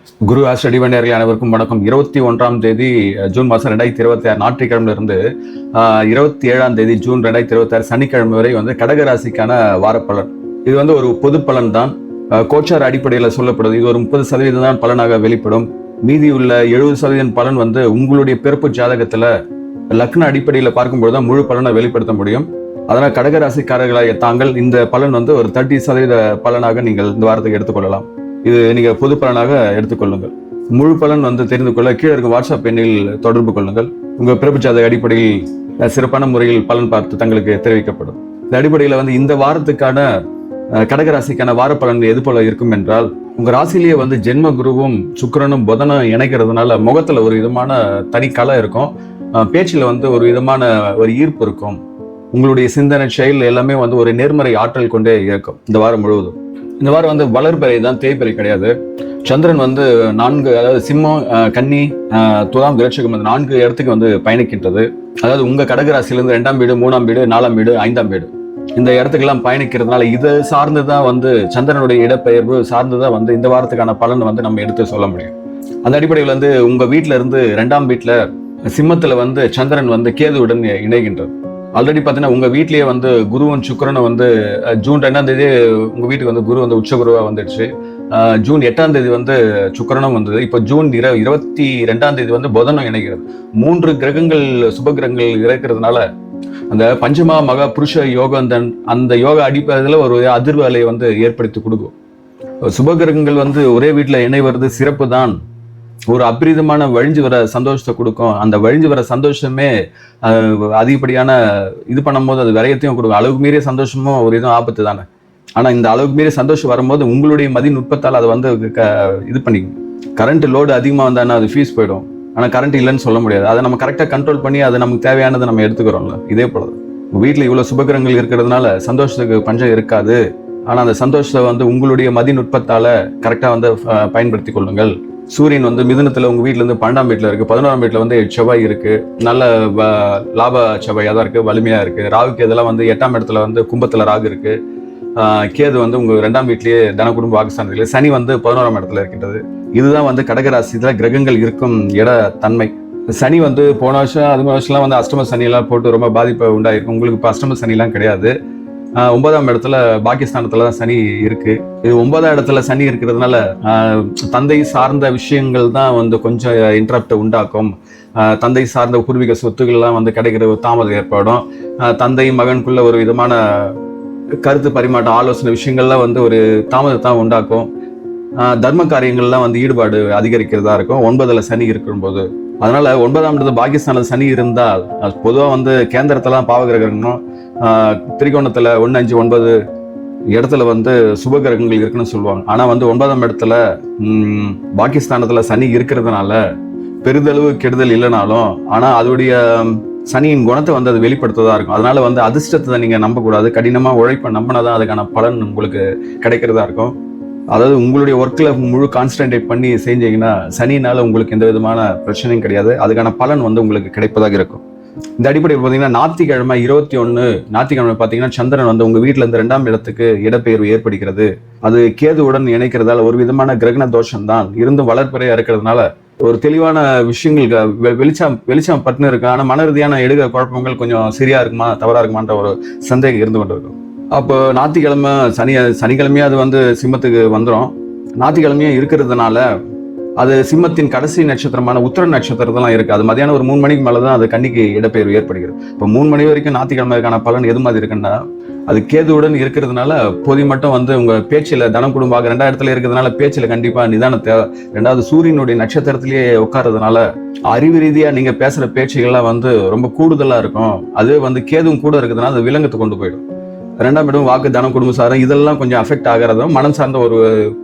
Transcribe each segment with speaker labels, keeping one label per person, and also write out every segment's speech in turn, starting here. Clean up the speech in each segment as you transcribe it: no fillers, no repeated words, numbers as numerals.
Speaker 1: குரு study நேயர்கள் அனைவருக்கும் வணக்கம். 21ஆம் தேதி ஜூன் மாதம் 2026 ஞாயிற்றுக்கிழமையிலிருந்து 27ஆம் தேதி ஜூன் 2026 சனிக்கிழமை வரை கடகராசிக்கான வாரப்பலன். இது ஒரு பொது பலன் தான். கோச்சார் அடிப்படையில் சொல்லப்படுது. இது ஒரு 30% தான் பலனாக வெளிப்படும். மீதி உள்ள 70% பலன் உங்களுடைய பிறப்பு ஜாதகத்துல லக்ன அடிப்படையில் பார்க்கும்போது தான் முழு பலனை வெளிப்படுத்த முடியும். அதனால் கடகராசிக்காரர்களாக தாங்கள் இந்த பலன் ஒரு 30% பலனாக நீங்கள் இந்த வாரத்துக்கு எடுத்துக்கொள்ளலாம். இது நீங்க பொது பலனாக எடுத்துக்கொள்ளுங்கள். முழு பலன் தெரிந்து கொள்ள கீழே இருக்கும் வாட்ஸ்அப் எண்ணில் தொடர்பு கொள்ளுங்கள். உங்க பிறப்பு ஜாதக அடிப்படையில் சிறப்பான முறையில் பலன் பார்த்து தங்களுக்கு தெரிவிக்கப்படும். இந்த அடிப்படையில் இந்த வாரத்துக்கான கடகராசிக்கான வார பலன் எது போல இருக்கும் என்றால், உங்க ராசிலேயே ஜென்ம குருவும் சுக்கிரனும் புதனும் இணைக்கிறதுனால முகத்துல ஒரு விதமான தனி கலை இருக்கும். பேச்சில் ஒரு விதமான ஒரு ஈர்ப்பு இருக்கும். உங்களுடைய சிந்தனை செயல் எல்லாமே ஒரு நேர்மறை ஆற்றல் கொண்டே இருக்கும் இந்த வாரம் முழுவதும். இந்த வாரம் வளர்பிறை தான், தேய்பிறை கிடையாது. சந்திரன் 4, அதாவது சிம்மம், கன்னி, துலாம், விருச்சிகம் 4 இடத்துக்கு பயணிக்கின்றது. அதாவது உங்க கடகராசியிலிருந்து 2ஆம் வீடு, 3ஆம் வீடு, 4ஆம் வீடு, 5ஆம் வீடு இந்த இடத்துக்கெல்லாம் பயணிக்கிறதுனால இதை சார்ந்துதான் சந்திரனுடைய இடப்பெயர்வு சார்ந்துதான் இந்த வாரத்துக்கான பலன் நம்ம எடுத்து சொல்ல முடியும். அந்த அடிப்படையில் உங்க வீட்டுல இருந்து 2ஆம் வீட்டுல சிம்மத்துல சந்திரன் கேதுவுடன் இணைகின்றது. ஆல்ரெடி பார்த்தீங்கன்னா உங்க வீட்லயே குருவும் சுக்கிரனும் ஜூன் 2ஆம் தேதி உங்க வீட்டுக்கு குரு உச்ச குருவா வந்துடுச்சு. ஜூன் 8ஆம் தேதி சுக்கிரனும் வந்தது. இப்போ ஜூன் 22ஆம் தேதி புதனும் இணைகிறது. 3 கிரகங்கள் சுப கிரகங்கள் இறக்கிறதுனால அந்த பஞ்சமா மகா புருஷ யோகம் அந்த யோக அடிப்படையில் ஒரு அதிர்வு அலையை ஏற்படுத்தி கொடுக்கும். சுப கிரகங்கள் ஒரே வீட்டுல இணைவது சிறப்பு தான். ஒரு அபரிதமான வழிஞ்சு வர சந்தோஷத்தை கொடுக்கும். அந்த வழிஞ்சு வர சந்தோஷமே அதிகப்படியான இது பண்ணும்போது அது விரயத்தையும் கொடுக்கும். அளவுக்கு மீறிய சந்தோஷமும் ஒரு இதுவும் ஆபத்து தானே. ஆனா இந்த அளவுக்கு மீறிய சந்தோஷம் வரும்போது உங்களுடைய மதிநுட்பத்தால் அதை இது பண்ணிக்கணும். கரண்ட் லோடு அதிகமாக வந்தாங்கன்னா அது ஃபீஸ் போயிடும். ஆனா கரண்ட் இல்லைன்னு சொல்ல முடியாது. அதை நம்ம கரெக்டாக கண்ட்ரோல் பண்ணி அது நமக்கு தேவையானதை நம்ம எடுத்துக்கிறோம்ல. இதே போலதான் உங்க வீட்டில் இவ்வளவு சுபகிரகங்கள் இருக்கிறதுனால சந்தோஷத்துக்கு பஞ்சம் இருக்காது. ஆனா அந்த சந்தோஷத்தை உங்களுடைய மதிநுட்பத்தால கரெக்டா பயன்படுத்தி கொள்ளுங்கள். சூரியன் மிதுனத்துல உங்க வீட்டுல இருந்து 12ஆம் வீட்டுல இருக்கு. 11ஆம் வீட்டுல செவ்வாய் இருக்கு. நல்ல லாப செவ்வாயா தான் இருக்கு, வலிமையா இருக்கு. ராகுக்கு இதெல்லாம் 8ஆம் இடத்துல கும்பத்துல ராகு இருக்கு. கேது உங்க 2ஆம் வீட்லயே தன குடும்ப வாக்குஸ்தானத்துல. சனி 11ஆம் இடத்துல இருக்கின்றது. இதுதான் கடகராசியில கிரகங்கள் இருக்கும் இட தன்மை. சனி போன வருஷம் அது வருஷம்லாம் அஷ்டம சனி எல்லாம் போட்டு ரொம்ப பாதிப்பை உண்டாயிருக்கு. உங்களுக்கு இப்ப அஷ்டம சனி எல்லாம் கிடையாது. 9ஆம் இடத்துல பாகிஸ்தானத்துல தான் சனி இருக்கு. இது 9ஆம் இடத்துல சனி இருக்கிறதுனால தந்தை சார்ந்த விஷயங்கள் தான் கொஞ்சம் இன்டரப்ட் உண்டாக்கும். தந்தை சார்ந்த பூர்வீக சொத்துக்கள்லாம் கிடைக்கிற ஒரு தாமதம் ஏற்படும். தந்தை மகனுக்குள்ள ஒரு விதமான கருத்து பரிமாற்றம், ஆலோசனை விஷயங்கள்லாம் ஒரு தாமதத்தை உண்டாக்கும். தர்ம காரியங்கள்லாம் ஈடுபாடு அதிகரிக்கிறதா இருக்கும் 9ல சனி இருக்கும்போது. அதனால 9ஆம் இடத்துல பாகிஸ்தானில் சனி இருந்தால் பொதுவா கேந்திரத்தெல்லாம் பாவகிரகங்களும் திரிகோணத்துல 1, 5, 9 இடத்துல சுபகிரகங்கள் இருக்குன்னு சொல்லுவாங்க. ஆனா 9ஆம் இடத்துல பாகிஸ்தானத்துல சனி இருக்கிறதுனால பெரிதளவு கெடுதல் இல்லைனாலும் ஆனா அதோடைய சனியின் குணத்தை அது வெளிப்படுத்ததா இருக்கும். அதனால அதிர்ஷ்டத்தை நீங்க நம்பக்கூடாது. கடினமா உழைப்ப நம்பினாதான் அதுக்கான பலன் உங்களுக்கு கிடைக்கிறதா இருக்கும். அதாவது உங்களுடைய ஒர்க்ல முழு கான்சன்ட்ரேட் பண்ணி செஞ்சீங்கன்னா சனினால உங்களுக்கு எந்த விதமான பிரச்சனையும் கிடையாது. அதுக்கான பலன் உங்களுக்கு கிடைப்பதாக இருக்கும். இந்த அடிப்படையில் பார்த்தீங்கன்னா ஞாயிற்றுக்கிழமை 21 ஞாயிற்றுக்கிழமை பார்த்தீங்கன்னா சந்திரன் உங்க வீட்டுல இருந்து 2ஆம் இடத்துக்கு இடப்பெயர்வு ஏற்படுகிறது. அது கேதுவுடன் இணைக்கிறதால ஒரு விதமான கிரகண தோஷம் தான் இருந்தும் வளர்ப்பிறையா இருக்கிறதுனால ஒரு தெளிவான விஷயங்களுக்கு வெளிச்சம் பட்டுன்னு இருக்கு. ஆனா மன ரீதியான எடுக்கிற குழப்பங்கள் கொஞ்சம் சரியா இருக்குமா தவறா இருக்குமான்ற ஒரு சந்தேகம் இருந்து கொண்டு இருக்கும். அப்போ ஞாயிற்றுக்கிழமை சனிக்கிழமையே அது சிம்மத்துக்கு வந்துடும். ஞாயிற்றுக்கிழமையும் இருக்கிறதுனால அது சிம்மத்தின் கடைசி நட்சத்திரமான உத்திர நட்சத்திரத்தெல்லாம் இருக்கு. அது மதியானம் ஒரு 3 மணிக்கு மேலதான் அது கன்னிக்கு இடப்பெயர்வு ஏற்படுகிறது. இப்போ 3 மணி வரைக்கும் ஞாயிற்றுக்கிழமைக்கான பலன் எது மாதிரி இருக்குன்னா, அது கேதுவுடன் இருக்கிறதுனால போதி மட்டும் உங்க பேச்சில தனம் குடும்பாக 2ஆம் இடத்துல இருக்கிறதுனால பேச்சில கண்டிப்பா நிதான தேவை. 2வது சூரியனுடைய நட்சத்திரத்திலேயே உட்கார்றதுனால அறிவு ரீதியா நீங்க பேசுற பேச்சுகள்லாம் ரொம்ப கூடுதலா இருக்கும். அது கேதுவும் கூட இருக்கிறதுனால அது விலங்கத்தை கொண்டு போயிடும். 2ஆம் இடம் வாக்கு தனம் குடும்ப சாரம் இதெல்லாம் கொஞ்சம் அஃபெக்ட் ஆகிறதும் மனம் சார்ந்த ஒரு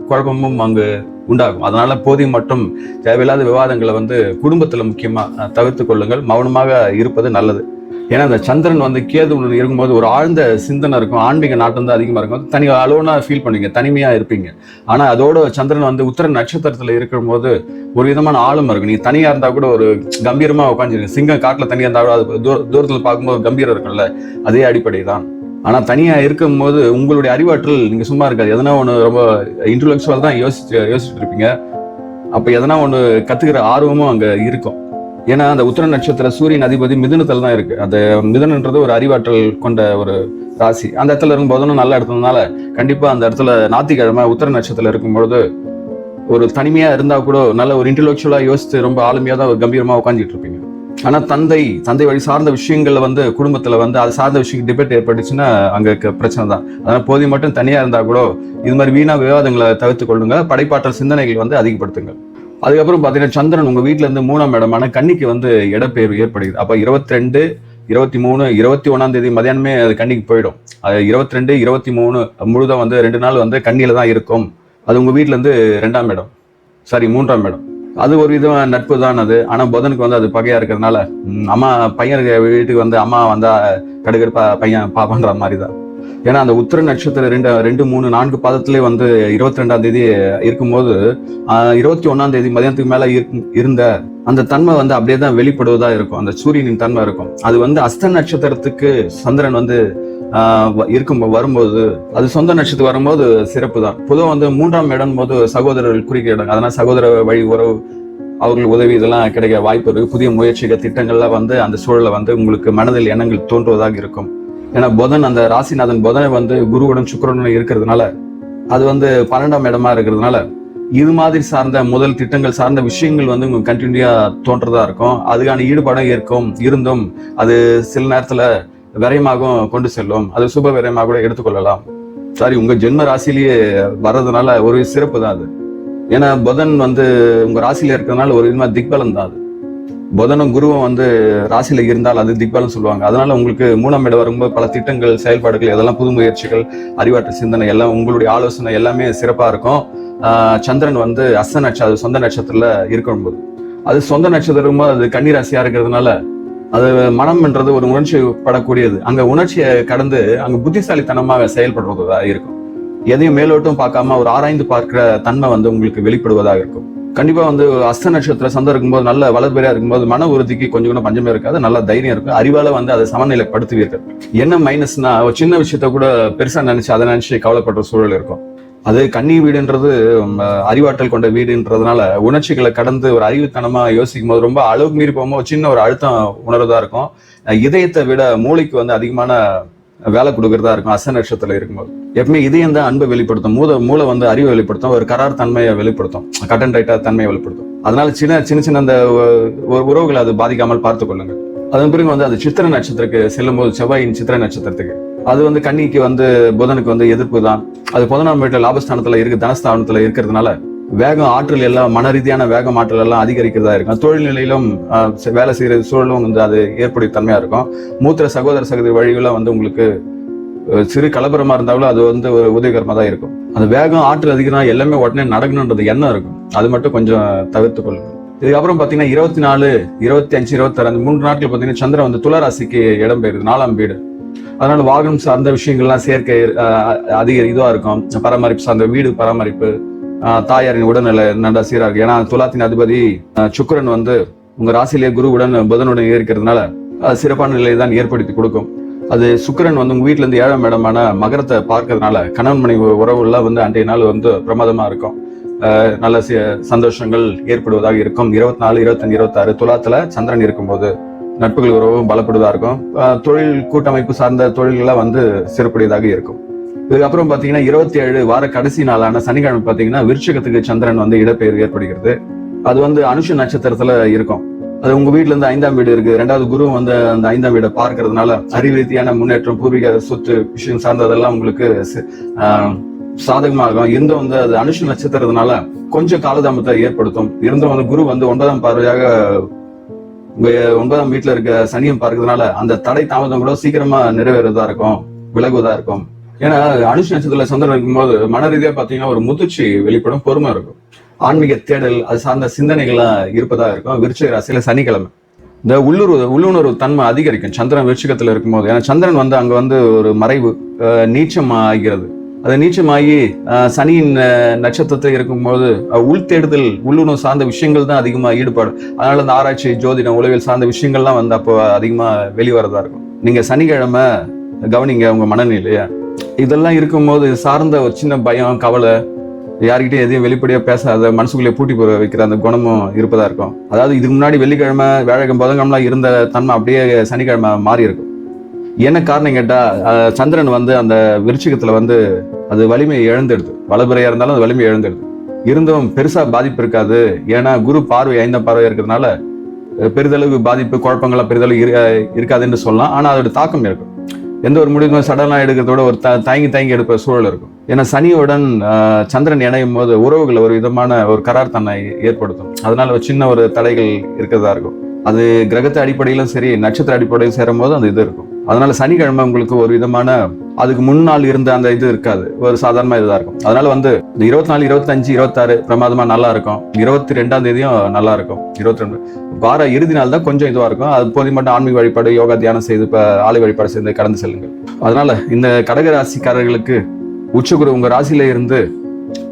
Speaker 1: குழப்பமும் அங்கு உண்டாகும். அதனால போதி மட்டும் தேவையில்லாத விவாதங்களை குடும்பத்துல முக்கியமா தவிர்த்து கொள்ளுங்கள். மௌனமாக இருப்பது நல்லது. ஏன்னா அந்த சந்திரன் கேது இருக்கும்போது ஒரு ஆழ்ந்த சிந்தனை இருக்கும். ஆன்மீக நாட்டம் தான் அதிகமா இருக்கும். தனி அலோனா ஃபீல் பண்ணுவீங்க, தனிமையா இருப்பீங்க. ஆனா அதோட சந்திரன் உத்திர நட்சத்திரத்துல இருக்கும்போது ஒரு விதமான ஆழம் இருக்கும். நீங்க தனியா இருந்தா கூட ஒரு கம்பீரமா உட்காந்துருங்க. சிங்கம் காட்டுல தனியா இருந்தா கூட அது தூரத்துல பார்க்கும்போது கம்பீரம் இருக்கும்ல, அதே அடிப்படை தான். ஆனா தனியா இருக்கும் போது உங்களுடைய அறிவாற்றல் நீங்க சும்மா இருக்காது. எதனா ஒண்ணு ரொம்ப இன்டெலெக்சுவல் தான் யோசிச்சுட்டு இருப்பீங்க. அப்ப எதனா ஒண்ணு கத்துக்கிற ஆர்வமும் அங்க இருக்கும். ஏன்னா அந்த உத்திர நட்சத்திர சூரியன் அதிபதி மிதுனத்துல தான் இருக்கு. அது மிதுனன்றது ஒரு அறிவாற்றல் கொண்ட ஒரு ராசி. அந்த இடத்துல இருக்கும்போதும் நல்ல இடத்துலனால கண்டிப்பா அந்த இடத்துல ஞாயிற்றுக்கிழமை உத்திர நட்சத்திரத்துல இருக்கும்பொழுது ஒரு தனிமையா இருந்தா கூட நல்ல ஒரு இன்டெலெக்சுவலா யோசித்து ரொம்ப ஆளுமையா தான் ஒரு கம்பீரமா உட்காந்துட்டு இருப்பீங்க. ஆனா தந்தை வழி சார்ந்த விஷயங்கள்ல குடும்பத்துல அது சார்ந்த விஷயம் டிபேட் ஏற்பட்டுச்சுன்னா அங்க பிரச்சனை தான். அதனால போதிய மட்டும் தனியா இருந்தா கூட இது மாதிரி வீணா விவாதங்களை தவிர்த்து கொள்ளுங்க. படைப்பாற்றல் சிந்தனைகள் அதிகப்படுத்துங்க. அதுக்கப்புறம் பாத்தீங்கன்னா சந்திரன் உங்க வீட்டுல இருந்து 3ஆம் இடமான கன்னிக்கு இடப்பெயர்வு ஏற்படுகிறது. அப்ப 22, 23, 21ஆம் தேதி மதியானமே அது கன்னிக்கு போயிடும். அது 22, 23 முழுதும் 2 நாள் கன்னியில தான் இருக்கும். அது உங்க வீட்டுல இருந்து 2ஆம் இடம், 3ஆம் இடம். அது ஒரு விதமான நட்பு தான் அது. ஆனா புதனுக்கு அது பகையா இருக்கிறதுனால அம்மா பையனுக்கு வீட்டுக்கு அம்மா வந்தா கடுகடுப்பா பையன் பாப்பான்ற மாதிரி தான். ஏன்னா அந்த உத்திர நட்சத்திரம் 2, 3, 4 பாதத்திலே 22ஆம் தேதி இருக்கும்போது 21ஆம் தேதி மதியானத்துக்கு மேல இருந்த அந்த தன்மை அப்படியே தான் வெளிப்படுவதா இருக்கும். அந்த சூரியனின் தன்மை இருக்கும். அது அஸ்த நட்சத்திரத்துக்கு சந்திரன் வரும்போது அது சொந்த நட்சத்திரம் வரும்போது சிறப்பு தான். பொதுவாக 3ஆம் இடம் போது சகோதரர்கள் குறிக்கிற இடம். அதனால சகோதர வழி உறவு, அவர்கள் உதவி இதெல்லாம் கிடைக்க வாய்ப்பு இருக்கு. புதிய முயற்சிகள் திட்டங்கள்ல அந்த சூழல உங்களுக்கு மனதில் எண்ணங்கள் தோன்றுவதாக இருக்கும். ஏன்னா புதன் அந்த ராசிநாதன் புதனை குருவுடன் சுக்கிரனுடன் இருக்கிறதுனால அது 12ஆம் இடமா இருக்கிறதுனால இது மாதிரி சார்ந்த முதல் திட்டங்கள் சார்ந்த விஷயங்கள் உங்களுக்கு கண்டினியூயா தோன்றதா இருக்கும். அதுக்கான ஈடுபாடும் இருந்தும் அது சில நேரத்துல விரயமாகவும் கொண்டு செல்லும். அது சுப விரயமாக கூட எடுத்துக்கொள்ளலாம். உங்க ஜென்ம ராசிலேயே வர்றதுனால ஒரு சிறப்பு தான் அது. ஏன்னா புதன் உங்க ராசியில இருக்கிறதுனால ஒரு விதமா திக்பலம் தான் அது. புதனும் குருவும் ராசியில இருந்தால் அது திக்பலம் சொல்லுவாங்க. அதனால உங்களுக்கு 3ஆம் இடம் வரும்போது பல திட்டங்கள், செயல்பாடுகள், இதெல்லாம் புது முயற்சிகள், அறிவாற்று சிந்தனை எல்லாம் உங்களுடைய ஆலோசனை எல்லாமே சிறப்பா இருக்கும். சந்திரன் அஸ்த நட்சத்திரம் சொந்த நட்சத்திரத்துல இருக்கும்போது அது சொந்த நட்சத்திரம் அது கன்னி ராசியா இருக்கிறதுனால அது மனம்ன்றது ஒரு உணர்ச்சி படக்கூடியது. அங்க உணர்ச்சியை கடந்து அங்க புத்திசாலித்தனமாக செயல்படுறதா இருக்கும். எதையும் மேலோட்டும் பார்க்காம ஒரு ஆராய்ந்து பார்க்கிற தன்மை உங்களுக்கு வெளிப்படுவதாக இருக்கும். கண்டிப்பா அஸ்த நட்சத்திர சந்தம் இருக்கும்போது நல்ல வளர்பெறியா இருக்கும்போது மன உறுதிக்கு கொஞ்சம் கூட பஞ்சமே இருக்காது. நல்ல தைரியம் இருக்கும். அறிவால அதை சமநிலைப்படுத்துவீர்கள். என்ன மைனஸ்னா ஒரு சின்ன விஷயத்த கூட பெருசா அதை நினைச்சு கவலைப்படுற சூழல் இருக்கும். அது கன்னி வீடுன்றது அறிவாற்றல் கொண்ட வீடுன்றதுனால உணர்ச்சிகளை கடந்து ஒரு அறிவுத்தனமா யோசிக்கும் போது ரொம்ப அளவுக்கு மீறி போகும்போது சின்ன ஒரு அழுத்தம் உணர்வதா இருக்கும். இதயத்தை விட மூளைக்கு அதிகமான வேலை கொடுக்கறதா இருக்கும். அஸ்த நட்சத்திரத்துல இருக்கும்போது எப்பவுமே இதயம் தான் அன்பை வெளிப்படுத்தும். மூளை அறிவை வெளிப்படுத்தும். ஒரு கரார் தன்மையை வெளிப்படுத்தும். கட் அண்ட் ரைட்டா தன்மையை வெளிப்படுத்தும். அதனால சின்ன அந்த உறவுகளை அது பாதிக்காமல் பார்த்து கொள்ளுங்க. அதன் பிறகு அது சித்திர நட்சத்திரத்துக்கு செல்லும் போது செவ்வாயின் சித்திர நட்சத்திரத்துக்கு அது கன்னிக்கு புதனுக்கு எதிர்ப்பு தான். அது 11ஆம் வீட்டுல லாபஸ்தானத்துல இருக்கு, தனஸ்தானத்துல இருக்கிறதுனால வேகம், ஆற்றல் எல்லாம் மன ரீதியான வேகம், ஆற்றல் எல்லாம் அதிகரிக்கிறதா இருக்கும். தொழில் நிலையிலும் வேலை செய்யற சூழலும் அது ஏற்புடைய தன்மையா இருக்கும். மூத்த சகோதர வழிகளை உங்களுக்கு சிறு கலபரமா இருந்தாலும் அது ஒரு உதவிகரமா தான் இருக்கும். அந்த வேகம், ஆற்றல் அதிகம் எல்லாமே உடனே நடக்கணும்ன்றது எண்ணம் இருக்கும். அது மட்டும் கொஞ்சம் தவிர்த்து கொள்ளுங்க. இதுக்கப்புறம் பாத்தீங்கன்னா 24, 25, 26 அந்த 3 நாட்கள் பாத்தீங்கன்னா சந்திரன் துளாராசிக்கு இடம் பெயருது, 4ஆம் வீடு. அதனால வாகனம் சார்ந்த விஷயங்கள்லாம் சேர்க்கை அதிக இதுவா இருக்கும். பராமரிப்பு சார்ந்த வீடு பராமரிப்பு, தாயாரின் உடல்நிலை நல்லா சீரா இருக்கு. ஏன்னா துலாத்தின் அதிபதி சுக்கிரன் உங்க ராசியிலேயே குருவுடன் புதனுடன் இருக்கிறதுனால சிறப்பான நிலையை தான் ஏற்படுத்தி கொடுக்கும். அது சுக்கிரன் உங்க வீட்டுல இருந்து 7ஆம் இடமான மகரத்தை பார்க்கறதுனால கணவன் மனைவி உறவுலாம் அன்றைய நாள் பிரமாதமா இருக்கும். நல்ல சந்தோஷங்கள் ஏற்படுவதாக இருக்கும். 24, 25, 26 துலாத்துல சந்திரன் இருக்கும்போது நட்புகள் உறவும் பலப்படுவதா இருக்கும். தொழில் கூட்டமைப்பு சார்ந்த தொழில்கள்லாம் சிறப்புடையதாக இருக்கும். இதுக்கப்புறம் பாத்தீங்கன்னா 27 வார கடைசி நாளான சனிக்கிழமை பாத்தீங்கன்னா விருச்சிகத்துக்கு சந்திரன் இடப்பெயர்வு ஏற்படுகிறது. அது அனுஷ நட்சத்திரத்துல இருக்கும். அது உங்க வீட்டுல இருந்து 5ஆம் வீடு இருக்கு. 2வது குரு அந்த 5ஆம் வீடை பார்க்கறதுனால அறிவு ரீதியான முன்னேற்றம், பூர்வீக சொத்து விஷயம் சார்ந்ததெல்லாம் உங்களுக்கு சாதகமாக இருந்தும் அது அனுஷ நட்சத்திரத்தினால கொஞ்சம் காலதாமத்தை ஏற்படுத்தும். இருந்தும் குரு 9ஆம் பார்வையாக உங்க 9ஆம் வீட்டுல இருக்க சனியம் பார்க்கறதுனால அந்த தடை தாமதம் கூட சீக்கிரமா நிறைவேறதா இருக்கும், விலகுவதா இருக்கும். ஏன்னா அனுஷ நட்சத்திரத்துல சந்திரன் இருக்கும்போது மன ரீதியா பாத்தீங்கன்னா ஒரு முதிர்ச்சி வெளிப்படும், பொறுமை இருக்கும், ஆன்மீக தேடல், அது சார்ந்த சிந்தனைகள்லாம் இருப்பதா இருக்கும். விருச்சிக ராசியில சனிக்கிழமை இந்த உள்ளுணர்வு தன்மை அதிகரிக்கும் சந்திரன் விருச்சிகத்துல இருக்கும்போது. ஏன்னா சந்திரன் அங்க ஒரு மறைவு நீச்சம் ஆகிறது. அது நீச்சமாகி சனியின் நட்சத்திரத்தில் இருக்கும்போது உள்தேடுதல், உள்ளுணர்வு சார்ந்த விஷயங்கள் தான் அதிகமா ஈடுபாடு. அதனால இந்த ஆராய்ச்சி, ஜோதிடம், உளவியல் சார்ந்த விஷயங்கள்லாம் அப்போ அதிகமா வெளிவரதா இருக்கும். நீங்க சனிக்கிழமை கவனிங்க உங்க மனநிலைய. இதெல்லாம் இருக்கும்போது சார்ந்த ஒரு சின்ன பயம், கவலை, யார்கிட்டயும் எதையும் வெளிப்படையாக பேசாத, மனசுக்குள்ளே பூட்டி வைக்கிற அந்த குணமும் இருப்பதா இருக்கும். அதாவது இதுக்கு முன்னாடி வெள்ளிக்கிழமை, வியாழக்கிழமை, புதன்கிழமைலாம் இருந்த தன்மை அப்படியே சனிக்கிழமை மாறி இருக்கும். என்ன காரணம் கேட்டால், சந்திரன் வந்து அந்த விருச்சிகத்தில் வந்து அது வலிமையை இழந்துடுது. வலதுறையாக இருந்தாலும் அது வலிமையை இழந்துடுது. இருந்தும் பெருசாக பாதிப்பு இருக்காது. ஏன்னா குரு பார்வை 5ஆம் பார்வையாக இருக்கிறதுனால பெரிதளவு பாதிப்பு, குழப்பங்கள்லாம் பெரிதளவு இருக்காதுன்னு சொல்லலாம். ஆனால் அதோட தாக்கம் இருக்கும். எந்த ஒரு முடிவுமே சடனாக எடுக்கிறதோட ஒரு தயங்கி எடுக்கிற சூழல் இருக்கும். ஏன்னா சனியுடன் சந்திரன் இணையும் போது உறவுகள் ஒரு விதமான ஒரு கரார் தன்னை ஏற்படுத்தும். அதனால ஒரு சின்ன ஒரு தடைகள் இருக்கிறதா இருக்கும். அது கிரகத்தை அடிப்படையிலும் சரி, நட்சத்திர அடிப்படையில் சேரும் போது அந்த இது இருக்கும். அதனால சனிக்கிழமை உங்களுக்கு ஒரு விதமான அதுக்கு முன்னால் இருந்த அந்த இது இருக்காது, ஒரு சாதாரணமா இதுதான் இருக்கும். அதனால வந்து இந்த 24, 25, 26 பிரமாதமா நல்லா இருக்கும். 22ஆம் தேதியும் நல்லா இருக்கும். 22 வார இறுதி நாள் தான் கொஞ்சம் இதுவா இருக்கும். அது போது மட்டும் ஆன்மீக வழிபாடு, யோகா, தியானம் செய்து ஆலய வழிபாடு செய்து கடந்து செல்லுங்கள். அதனால இந்த கடக ராசிக்காரர்களுக்கு உச்சகுரு உங்க ராசியில இருந்து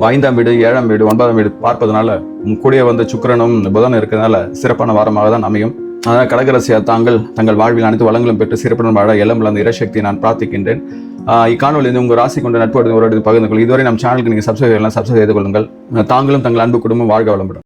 Speaker 1: 5ஆம் வீடு, 7ஆம் வீடு, 9ஆம் வீடு பார்ப்பதனால கூடிய வந்து சுக்கிரனும் புதனும் இருக்கிறதுனால சிறப்பான வாரமாக தான் அமையும். அதனால் கடகராசியார் தங்கள் வாழ்வில் அனைத்து வளங்களும் பெற்று சிறப்புடன் வாழ எல்லாம் அந்த இறைசக்தியை நான் பிரார்த்திக்கின்றேன். இக்காணொலி உங்கள் ராசி கொண்டு நட்பு ஒரு பகிர்ந்து கொள்ளுங்கள். இதுவரை நம் சேனலுக்கு நீங்கள் சப்ஸ்கிரைப் செய்து கொள்ளுங்கள். தாங்களும் தங்கள் அன்பு குடும்பம் வாழ்க வளமுடன்.